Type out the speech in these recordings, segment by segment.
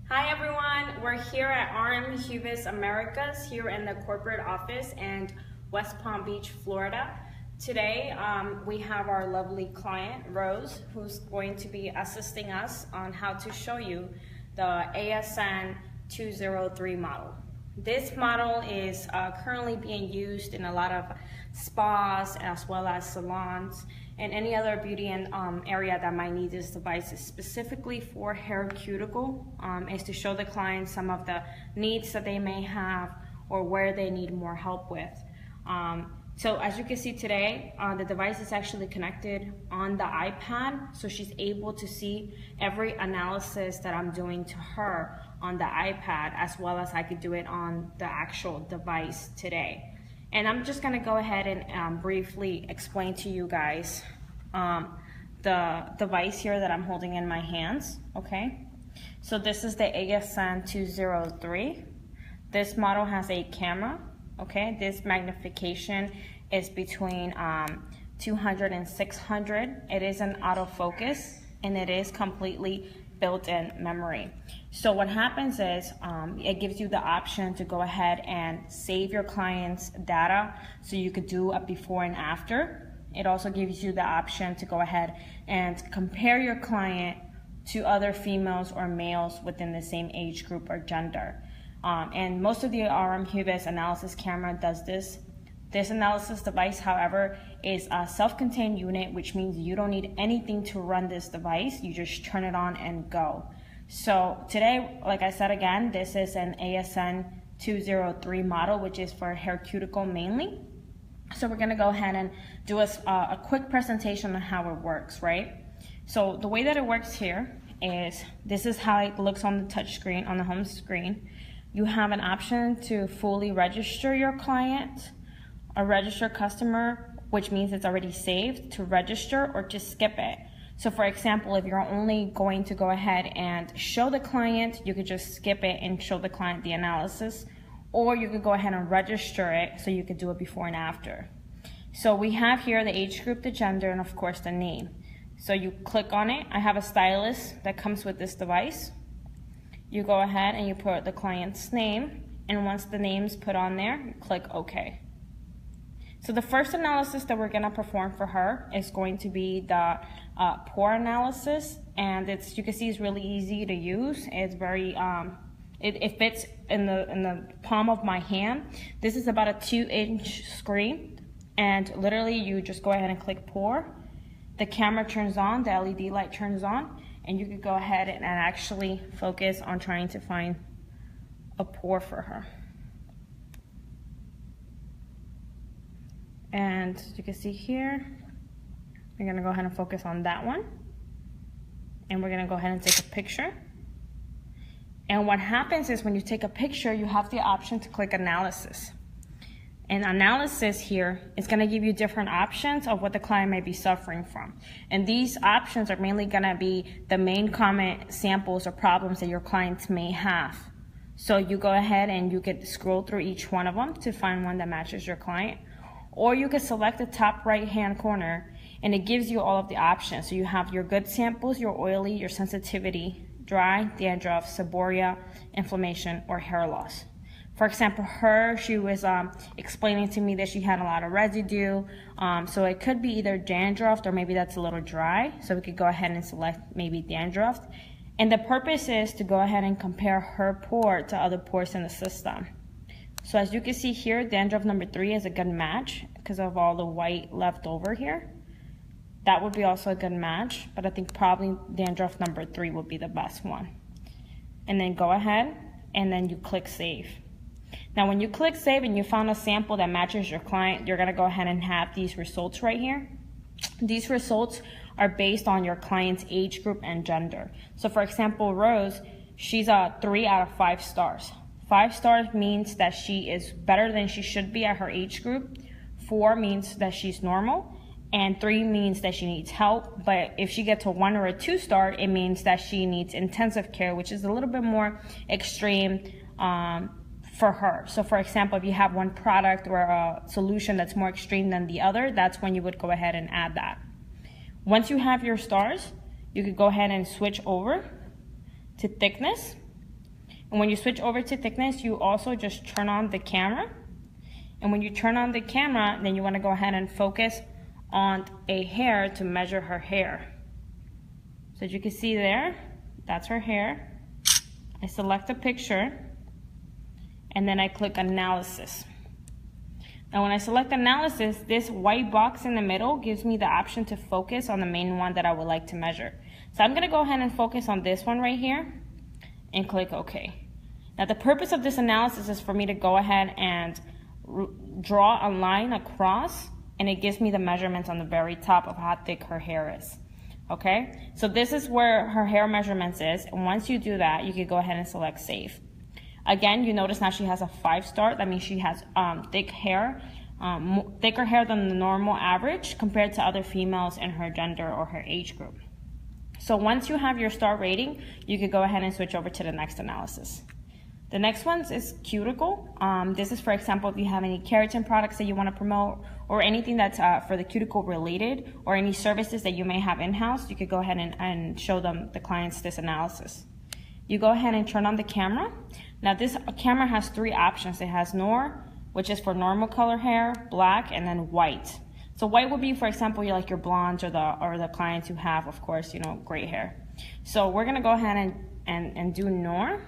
Hi everyone, we're here at Aram Huvis Americas here in the corporate office in West Palm Beach, Florida. Today we have our lovely client, Rose, who's going to be assisting us on how to show you the ASN 203 model. This model is currently being used in a lot of spas as well as salons and any other beauty and area that might need this device. Is specifically for hair cuticle, is to show the client some of the needs that they may have or where they need more help with. So as you can see today, the device is actually connected on the iPad, so she's able to see every analysis that I'm doing to her on the iPad, as well as I could do it on the actual device today. And I'm just gonna go ahead and briefly explain to you guys the device here that I'm holding in my hands, okay? So this is the ASN 203. This model has a camera, okay? This magnification is between 200 and 600. It is an autofocus and it is completely built-in memory. So what happens is it gives you the option to go ahead and save your client's data so you could do a before and after. It also gives you the option to go ahead and compare your client to other females or males within the same age group or gender. And most of the Aram Huvis analysis camera does this. This analysis device, however, is a self-contained unit, which means you don't need anything to run this device. You just turn it on and go. So today, like I said again, this is an ASN 203 model, which is for hair cuticle mainly. So we're gonna go ahead and do a quick presentation on how it works, right? So the way that it works here is, this is how it looks on the touch screen, on the home screen. You have an option to fully register your client, a registered customer, which means it's already saved, to register, or to skip it. So for example, if you're only going to go ahead and show the client, you could just skip it and show the client the analysis, or you could go ahead and register it so you could do it before and after. So we have here the age group, the gender, and of course the name. So you click on it. I have a stylus that comes with this device. You go ahead and you put the client's name, and once the name's put on there, you click OK. So the first analysis that we're gonna perform for her is going to be the pore analysis, and you can see it's really easy to use. It's very, it fits in the palm of my hand. This is about a 2-inch screen, and literally you just go ahead and click pore. The camera turns on, the LED light turns on, and you could go ahead and actually focus on trying to find a pore for her. And you can see here, we're gonna go ahead and focus on that one. And we're gonna go ahead and take a picture. And what happens is when you take a picture, you have the option to click analysis. And analysis here is gonna give you different options of what the client might be suffering from. And these options are mainly gonna be the main common samples or problems that your clients may have. So you go ahead and you could scroll through each one of them to find one that matches your client. Or you can select the top right-hand corner and it gives you all of the options. So you have your good samples, your oily, your sensitivity, dry, dandruff, seborrhea, inflammation, or hair loss. For example, she was explaining to me that she had a lot of residue. So it could be either dandruff or maybe that's a little dry. So we could go ahead and select maybe dandruff. And the purpose is to go ahead and compare her pore to other pores in the system. So as you can see here, dandruff number 3 is a good match because of all the white left over here. That would be also a good match, but I think probably dandruff number 3 would be the best one. And then go ahead and then you click save. Now when you click save and you found a sample that matches your client, you're gonna go ahead and have these results right here. These results are based on your client's age group and gender. So for example, Rose, she's a 3 out of 5 stars. 5 stars means that she is better than she should be at her age group. 4 means that she's normal. And 3 means that she needs help. But if she gets a 1 or a 2 star, it means that she needs intensive care, which is a little bit more extreme for her. So for example, if you have one product or a solution that's more extreme than the other, that's when you would go ahead and add that. Once you have your stars, you could go ahead and switch over to thickness. And when you switch over to thickness, you also just turn on the camera. And when you turn on the camera, then you want to go ahead and focus on a hair to measure her hair. So as you can see there, that's her hair. I select a picture, and then I click analysis. Now when I select analysis, this white box in the middle gives me the option to focus on the main one that I would like to measure. So I'm gonna go ahead and focus on this one right here and click OK. Now the purpose of this analysis is for me to go ahead and draw a line across, and it gives me the measurements on the very top of how thick her hair is. Okay, so this is where her hair measurements is, and once you do that, you can go ahead and select save. Again, you notice now she has a 5-star. That means she has thick hair, thicker hair than the normal average compared to other females in her gender or her age group. So once you have your star rating, you can go ahead and switch over to the next analysis. The next one is Cuticle. This is, for example, if you have any keratin products that you want to promote, or anything that's for the cuticle related, or any services that you may have in-house, you could go ahead and show them, the clients, this analysis. You go ahead and turn on the camera. Now this camera has 3 options. It has NOR, which is for normal color hair, black, and then white. So white would be, for example, like your blondes or the clients who have, of course, you know, gray hair. So we're gonna go ahead and do NOR.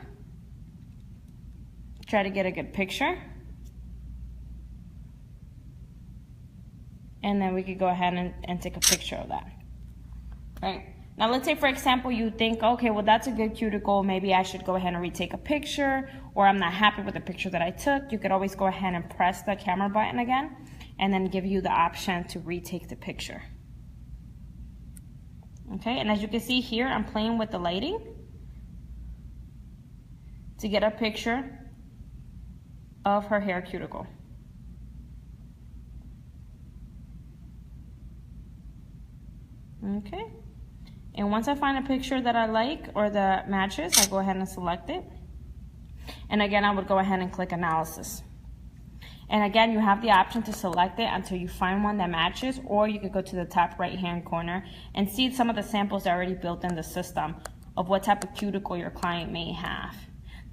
Try to get a good picture. And then we could go ahead and take a picture of that. Right. Now let's say, for example, you think, okay, well that's a good cuticle, maybe I should go ahead and retake a picture, or I'm not happy with the picture that I took. You could always go ahead and press the camera button again, and then give you the option to retake the picture. Okay, and as you can see here, I'm playing with the lighting to get a picture of her hair cuticle. Okay, and once I find a picture that I like or that matches, I go ahead and select it. And again, I would go ahead and click analysis. And again, you have the option to select it until you find one that matches, or you could go to the top right hand corner and see some of the samples that are already built in the system of what type of cuticle your client may have.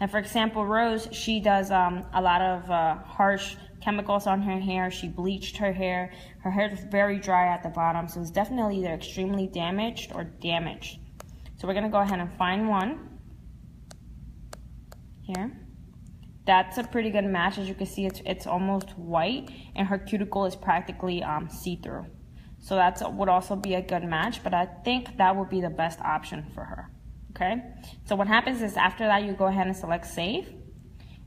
Now, for example, Rose, she does a lot of harsh chemicals on her hair. She bleached her hair. Her hair is very dry at the bottom, so it's definitely either extremely damaged or damaged. So we're gonna go ahead and find one here. That's a pretty good match. As you can see, it's almost white, and her cuticle is practically see-through. So that would also be a good match, but I think that would be the best option for her. Okay, so what happens is after that, you go ahead and select save.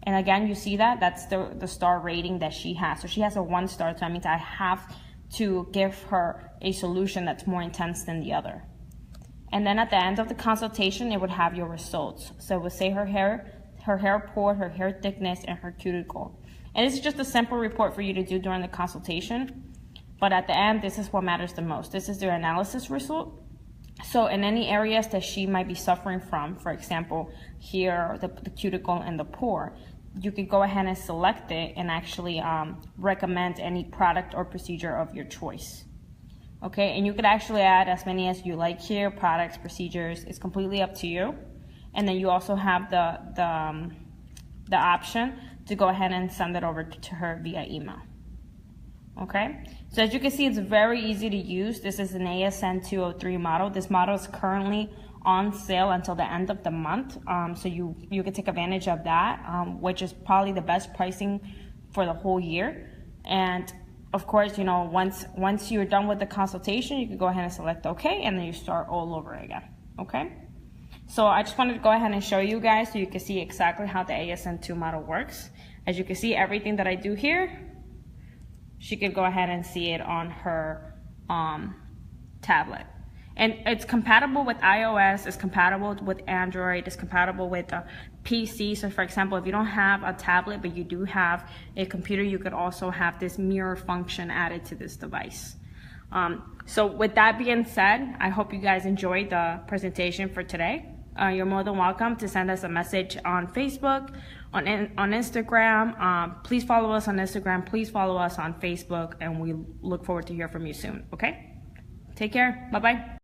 And again, you see that's the star rating that she has. So she has a 1 star, so that means I have to give her a solution that's more intense than the other. And then at the end of the consultation, it would have your results. So it would say her hair pore, her hair thickness, and her cuticle. And this is just a simple report for you to do during the consultation. But at the end, this is what matters the most. This is their analysis result. So in any areas that she might be suffering from, for example, here, the cuticle and the pore, you could go ahead and select it and actually recommend any product or procedure of your choice. Okay, and you could actually add as many as you like here, products, procedures. It's completely up to you. And then you also have the option to go ahead and send it over to her via email. Okay, so as you can see, it's very easy to use. This is an ASN 203 model. This model is currently on sale until the end of the month. So you can take advantage of that, which is probably the best pricing for the whole year. And of course, you know, once you're done with the consultation, you can go ahead and select OK, and then you start all over again. Okay. So I just wanted to go ahead and show you guys so you can see exactly how the ASN II model works. As you can see, everything that I do here, she could go ahead and see it on her tablet. And it's compatible with iOS, it's compatible with Android, it's compatible with PC. So for example, if you don't have a tablet, but you do have a computer, you could also have this mirror function added to this device. So with that being said, I hope you guys enjoyed the presentation for today. You're more than welcome to send us a message on Facebook, on Instagram. Please follow us on Instagram. Please follow us on Facebook, and we look forward to hear from you soon. Okay? Take care. Bye-bye.